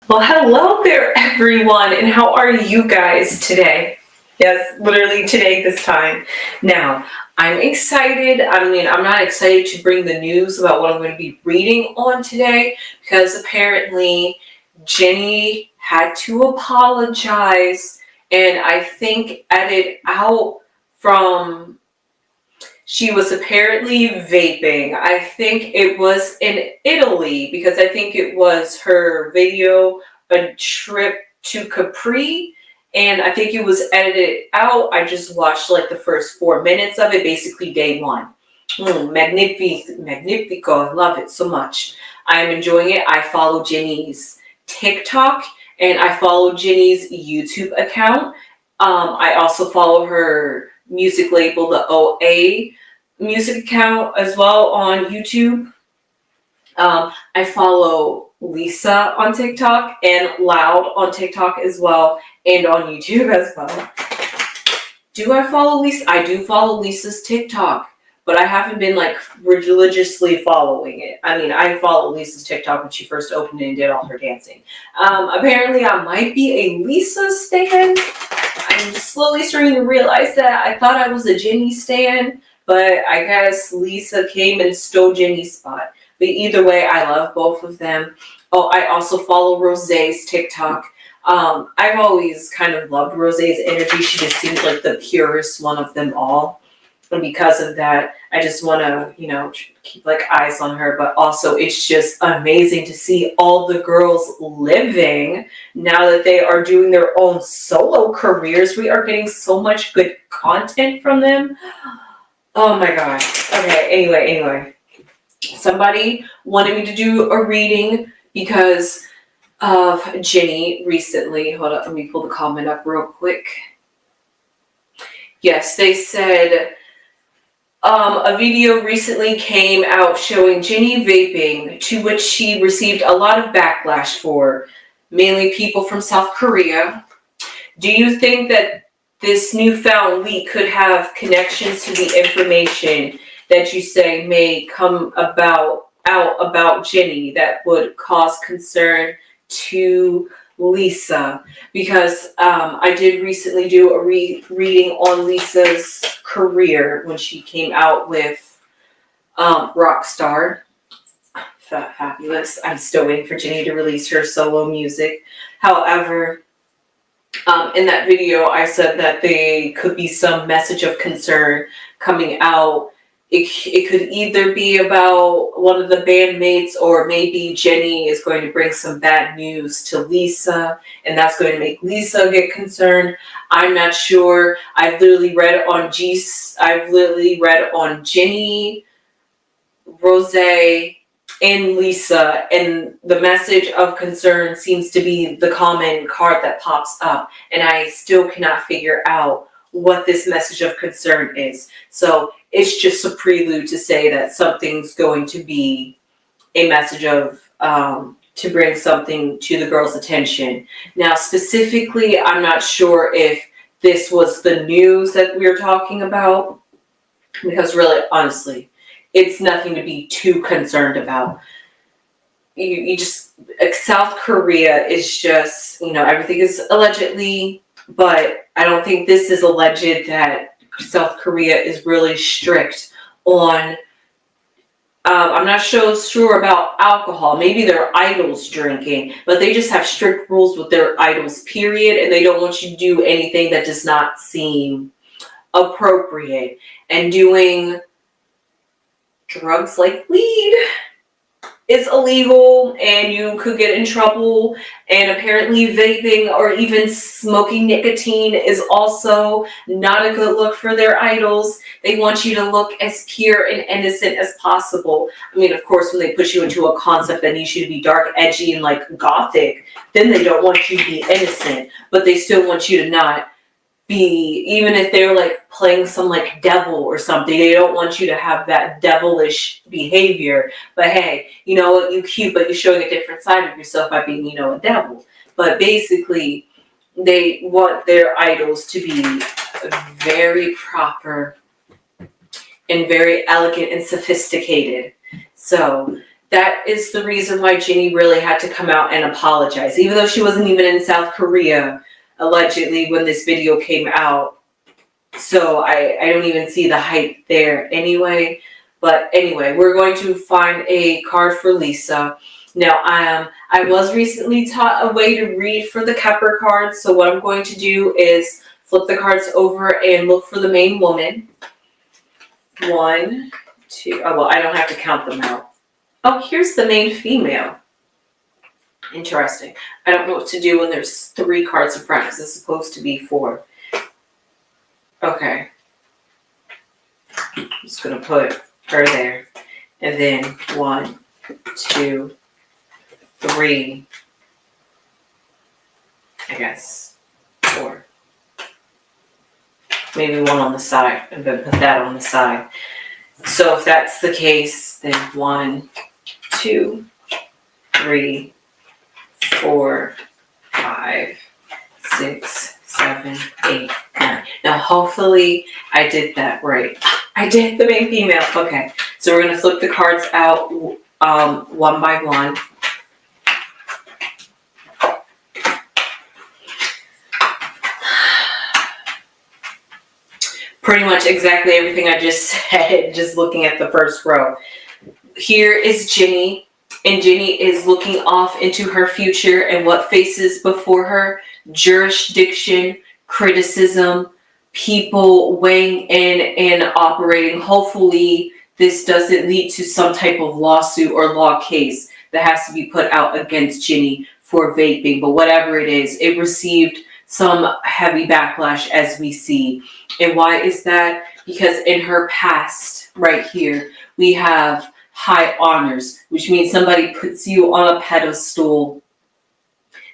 Well, hello there, everyone, and how are you guys today? Yes, literally today, this time. Now, I'm excited. I'm not excited to bring the news about what I'm going to be reading on today because apparently Jennie had to apologize and I think edit out from she was apparently vaping. I think it was in Italy because I think it was her video, a trip to Capri, and I think it was edited out. I just watched like the first 4 minutes of it, basically day one. Magnifico. I love it so much. I'm enjoying it. I follow Jennie's TikTok and I follow Jennie's YouTube account. I also follow her music label, the OA music account as well on YouTube. I follow Lisa on TikTok and Loud on TikTok as well and on YouTube as well. Do I follow Lisa? I do follow Lisa's TikTok, but I haven't been like religiously following it. I followed Lisa's TikTok when she first opened it and did all her dancing. Apparently I might be a Lisa stan. I'm slowly starting to realize that. I thought I was a Jennie stan, but I guess Lisa came and stole Jennie's spot. But either way, I love both of them. Oh, I also follow Rosé's TikTok. I've always kind of loved Rosé's energy. She just seems like the purest one of them all. And because of that, I just want to, keep like eyes on her. But also, it's just amazing to see all the girls living now that they are doing their own solo careers. We are getting so much good content from them. Oh my god. Okay, anyway. Somebody wanted me to do a reading because of Jennie recently. Hold up, let me pull the comment up real quick. Yes, they said a video recently came out showing Jennie vaping, to which she received a lot of backlash for, mainly people from South Korea. Do you think that this newfound leak could have connections to the information that you say may come out about Jennie that would cause concern to Lisa? Because I did recently do a reading on Lisa's career when she came out with Rockstar. Fabulous. I'm still waiting for Jennie to release her solo music. However, in that video, I said that there could be some message of concern coming out. It could either be about one of the bandmates, or maybe Jennie is going to bring some bad news to Lisa, and that's going to make Lisa get concerned. I'm not sure. I've literally read on Jennie, Rosé, and Lisa, and the message of concern seems to be the common card that pops up, and I still cannot figure out what this message of concern is. So it's just a prelude to say that something's going to be a message of to bring something to the girls' attention. Now, specifically, I'm not sure if this was the news that we were talking about, because really, honestly, it's nothing to be too concerned about. You just, South Korea is just, everything is allegedly, but I don't think this is alleged that South Korea is really strict on, I'm not sure about alcohol. Maybe their idols drinking, but they just have strict rules with their idols, period, and they don't want you to do anything that does not seem appropriate. And doing drugs like weed is illegal and you could get in trouble, and apparently vaping or even smoking nicotine is also not a good look for their idols. They want you to look as pure and innocent as possible. Of course, when they put you into a concept that needs you to be dark, edgy, and like gothic, then they don't want you to be innocent, but they still want you to not be, even if they're like playing some like devil or something, they don't want you to have that devilish behavior. But hey, you know what, you cute, but you're showing a different side of yourself by being, a devil. But basically, they want their idols to be very proper and very elegant and sophisticated. So that is the reason why Jennie really had to come out and apologize, even though she wasn't even in South Korea, allegedly, when this video came out. So I don't even see the hype there anyway. But anyway, we're going to find a card for Lisa. Now, I was recently taught a way to read for the Kepler cards. So what I'm going to do is flip the cards over and look for the main woman. 1, 2, oh, well, I don't have to count them out. Oh, here's the main female. Interesting. I don't know what to do when there's 3 cards in front because it's supposed to be 4. Okay. I'm just going to put her there. And then 1, 2, 3, I guess 4. Maybe 1 on the side, and then put that on the side. So if that's the case, then 1, 2, 3, 4, 5, 6, 7, 8, 9. Now hopefully I did that right. I did the main female. Okay, so we're going to flip the cards out one by one. Pretty much exactly everything I just said, just looking at the first row. Here is Jennie, and Jennie is looking off into her future and what faces before her: jurisdiction, criticism, people weighing in and operating. Hopefully this doesn't lead to some type of lawsuit or law case that has to be put out against Jennie for vaping. But whatever it is, it received some heavy backlash, as we see. And why is that? Because in her past, right here, we have high honors, which means somebody puts you on a pedestal.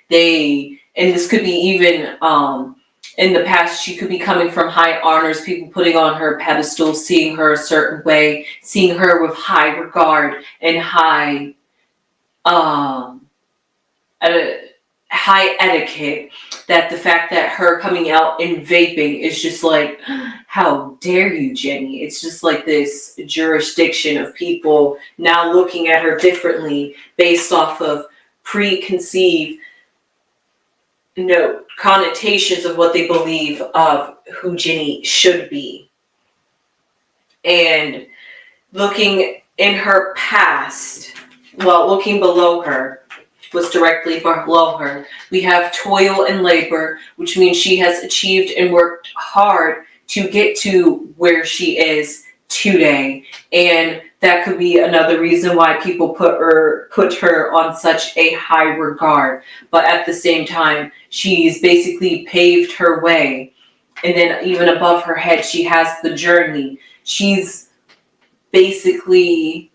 And this could be even in the past, she could be coming from high honors, people putting on her pedestal, seeing her a certain way, seeing her with high regard and high etiquette, that the fact that her coming out in vaping is just like, how dare you, Jennie? It's just like this jurisdiction of people now looking at her differently based off of preconceived connotations of what they believe of who Jennie should be. And looking in her past, well, looking below her, was directly below her, we have toil and labor, which means she has achieved and worked hard to get to where she is today. And that could be another reason why people put her on such a high regard. But at the same time, she's basically paved her way. And then even above her head, she has the journey. She's basically,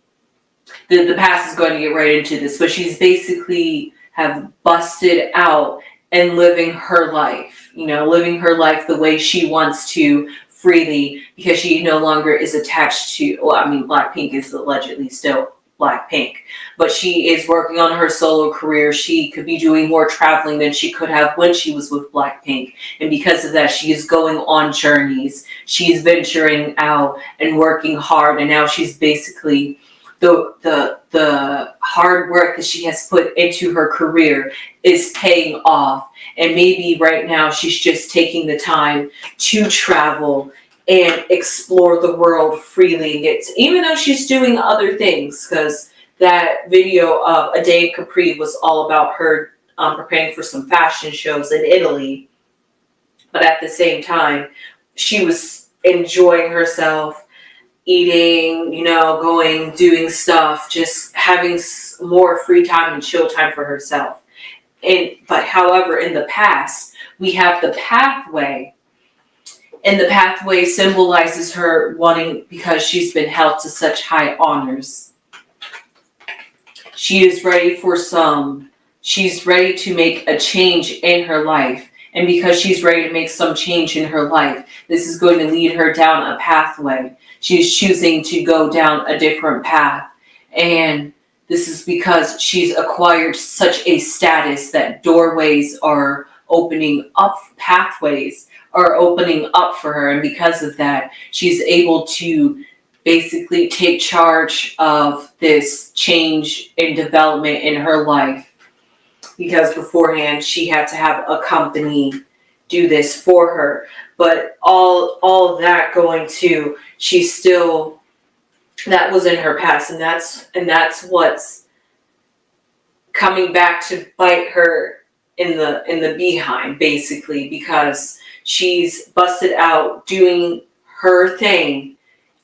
the past is going to get right into this, but she's basically have busted out and living her life, living her life the way she wants to, freely, because she no longer is attached to, Blackpink is allegedly still Blackpink, but she is working on her solo career. She could be doing more traveling than she could have when she was with Blackpink. And because of that, she is going on journeys. She's venturing out and working hard. And now she's basically, the hard work that she has put into her career is paying off. And maybe right now she's just taking the time to travel and explore the world freely. Even though she's doing other things, because that video of A Day in Capri was all about her preparing for some fashion shows in Italy. But at the same time, she was enjoying herself, eating, going, doing stuff, just having more free time and chill time for herself. But however, in the past, we have the pathway, and the pathway symbolizes her wanting, because she's been held to such high honors. She is ready she's ready to make a change in her life. And because she's ready to make some change in her life, this is going to lead her down a pathway. She's choosing to go down a different path. And this is because she's acquired such a status that doorways are opening up, pathways are opening up for her. And because of that, she's able to basically take charge of this change and development in her life, because beforehand she had to have a company do this for her. But all of that going to, she still, that was in her past, and that's what's coming back to bite her in the behind, basically, because she's busted out doing her thing,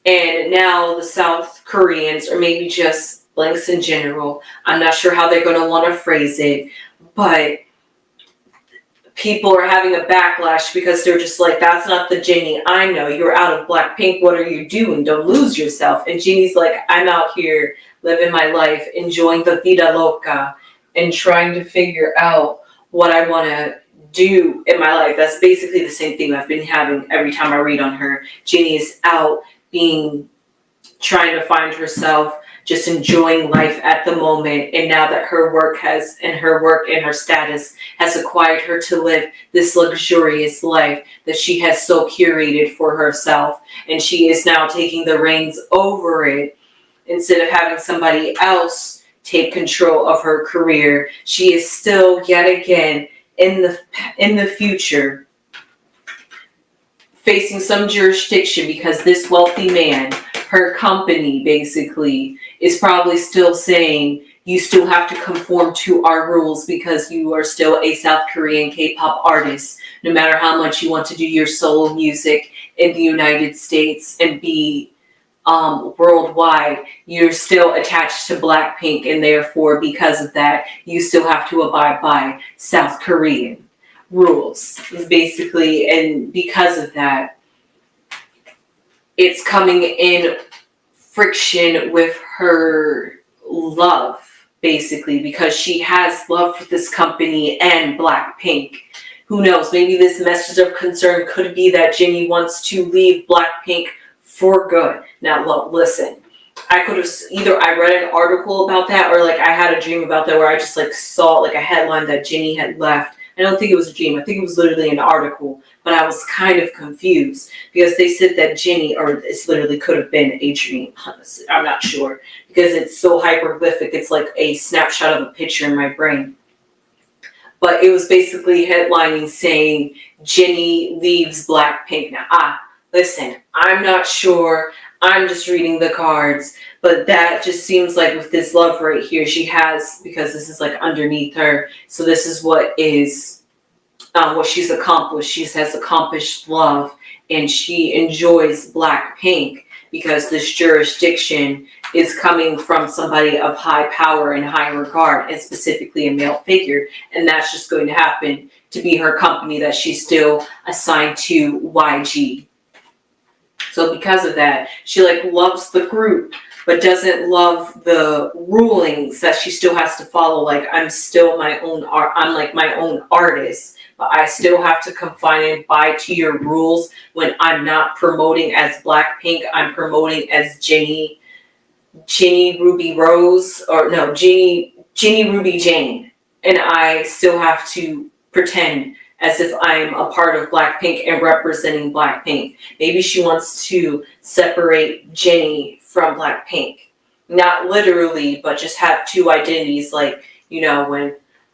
and now the South Koreans, or maybe just blanks in general, I'm not sure how they're going to want to phrase it, but people are having a backlash because they're just like, that's not the Jennie I know. You're out of Blackpink. What are you doing? Don't lose yourself. And Jennie's like, I'm out here living my life, enjoying the vida loca, and trying to figure out what I want to do in my life. That's basically the same thing I've been having every time I read on her. Jennie is out trying to find herself, just enjoying life at the moment. And now that her work and her status has acquired her to live this luxurious life that she has so curated for herself, and she is now taking the reins over it instead of having somebody else take control of her career. She is still yet again in the future facing some jurisdiction, because this wealthy man, her company basically, is probably still saying, you still have to conform to our rules because you are still a South Korean K-pop artist. No matter how much you want to do your solo music in the United States and be worldwide, you're still attached to Blackpink, and therefore, because of that, you still have to abide by South Korean rules, basically. And because of that, it's coming in friction with her love, basically, because she has love for this company and Blackpink. Who knows? Maybe this message of concern could be that Jennie wants to leave Blackpink for good. Now, look, listen. I could have I read an article about that, or I had a dream about that where I just saw a headline that Jennie had left. I don't think it was a dream. I think it was literally an article, but I was kind of confused because they said that Jennie, or this literally could have been a dream. Honestly, I'm not sure because it's so hyperglyphic. It's like a snapshot of a picture in my brain. But it was basically headlining saying Jennie leaves Blackpink. Now, listen, I'm not sure. I'm just reading the cards, but that just seems like with this love right here, she has, because this is underneath her. So this is what she's accomplished. She has accomplished love, and she enjoys Blackpink because this jurisdiction is coming from somebody of high power and high regard, and specifically a male figure. And that's just going to happen to be her company that she's still assigned to YG. So because of that, she loves the group, but doesn't love the rulings that she still has to follow. I'm still my own I'm my own artist, but I still have to confine and abide to your rules when I'm not promoting as Blackpink. I'm promoting as Jennie Ruby Rose, or no, Jennie Ruby Jane. And I still have to pretend as if I'm a part of Blackpink and representing Blackpink. Maybe she wants to separate Jennie from Blackpink. Not literally, but just have two identities. When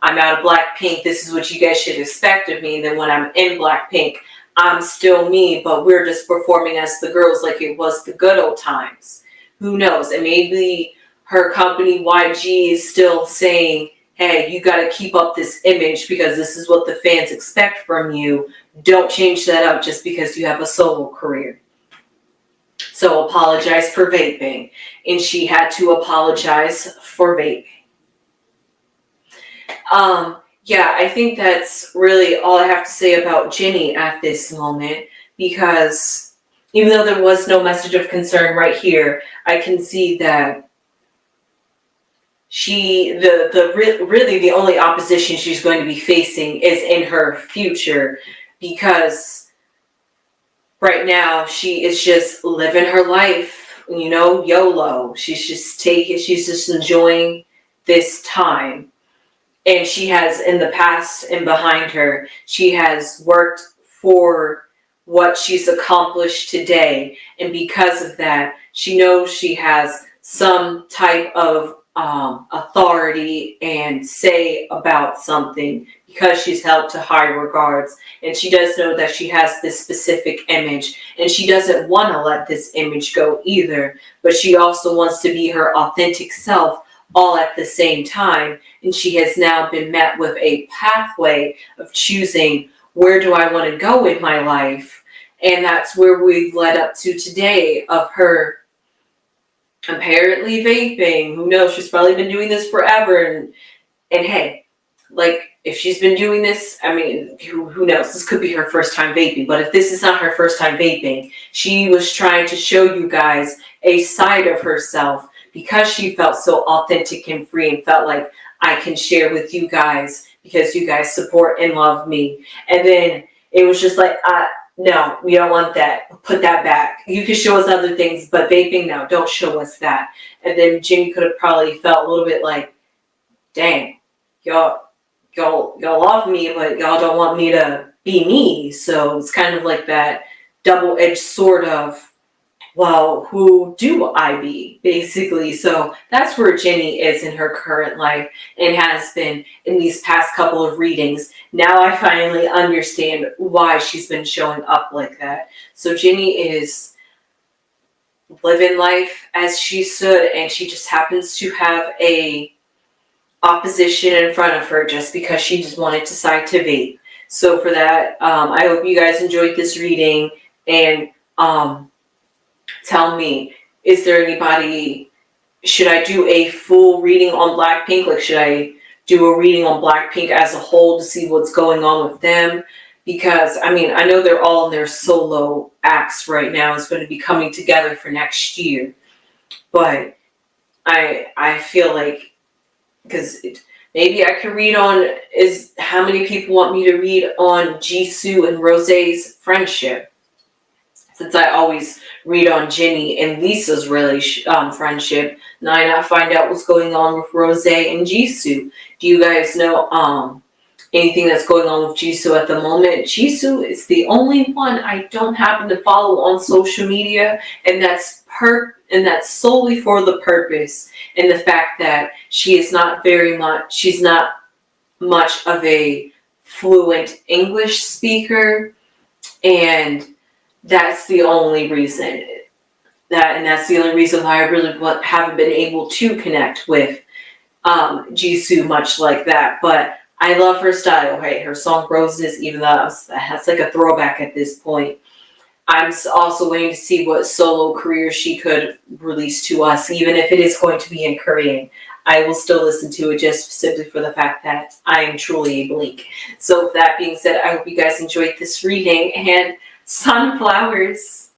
I'm out of Blackpink, this is what you guys should expect of me. And then when I'm in Blackpink, I'm still me, but we're just performing as the girls like it was the good old times. Who knows? And maybe her company, YG, is still saying, hey, you got to keep up this image because this is what the fans expect from you. Don't change that up just because you have a solo career. So apologize for vaping. And she had to apologize for vaping. I think that's really all I have to say about Jennie at this moment, because even though there was no message of concern right here, I can see that really the only opposition she's going to be facing is in her future, because right now she is just living her life, YOLO. She's just enjoying this time. And she has, in the past and behind her, she has worked for what she's accomplished today. And because of that, she knows she has some type of authority and say about something because she's held to high regards. And she does know that she has this specific image, and she doesn't want to let this image go either. But she also wants to be her authentic self all at the same time. And she has now been met with a pathway of choosing, where do I want to go in my life? And that's where we've led up to today, of her apparently vaping. Who knows? She's probably been doing this forever. And hey, like, if she's been doing this, I mean, who knows? This could be her first time vaping. But if this is not her first time vaping, she was trying to show you guys a side of herself, because she felt so authentic and free, and felt like, I can share with you guys because you guys support and love me. And then it was just like, no, we don't want that. Put that back. You can show us other things, but vaping, no, don't show us that. And then Jennie could have probably felt a little bit like, dang, y'all love me, but y'all don't want me to be me. So it's kind of like that double-edged sword of, well, who do I be, basically? So that's where Jennie is in her current life, and has been in these past couple of readings. Now I finally understand why she's been showing up like that. So Jennie is living life as she should, and she just happens to have a opposition in front of her just because she just wanted to decide to vape. So for that, I hope you guys enjoyed this reading, and tell me, is there anybody, should I do a full reading on Blackpink? Like, should I do a reading on Blackpink as a whole to see what's going on with them? Because, I mean, I know they're all in their solo acts right now. It's going to be coming together for next year. But I feel like, because maybe I can read on, is how many people want me to read on Jisoo and Rose's friendship? Since I always read on Jennie and Lisa's friendship, now I not find out what's going on with Rose and Jisoo. Do you guys know anything that's going on with Jisoo at the moment? Jisoo is the only one I don't happen to follow on social media, and that's solely for the purpose and the fact that she's not much of a fluent English speaker, and that's the only reason. That's the only reason why I really haven't been able to connect with Jisoo much like that. But I love her style. Hey, her song Roses, even though that's like a throwback at this point. I'm also waiting to see what solo career she could release to us, even if it is going to be in Korean. I will still listen to it just simply for the fact that I am truly a Blink. So with that being said, I hope you guys enjoyed this reading, and sunflowers.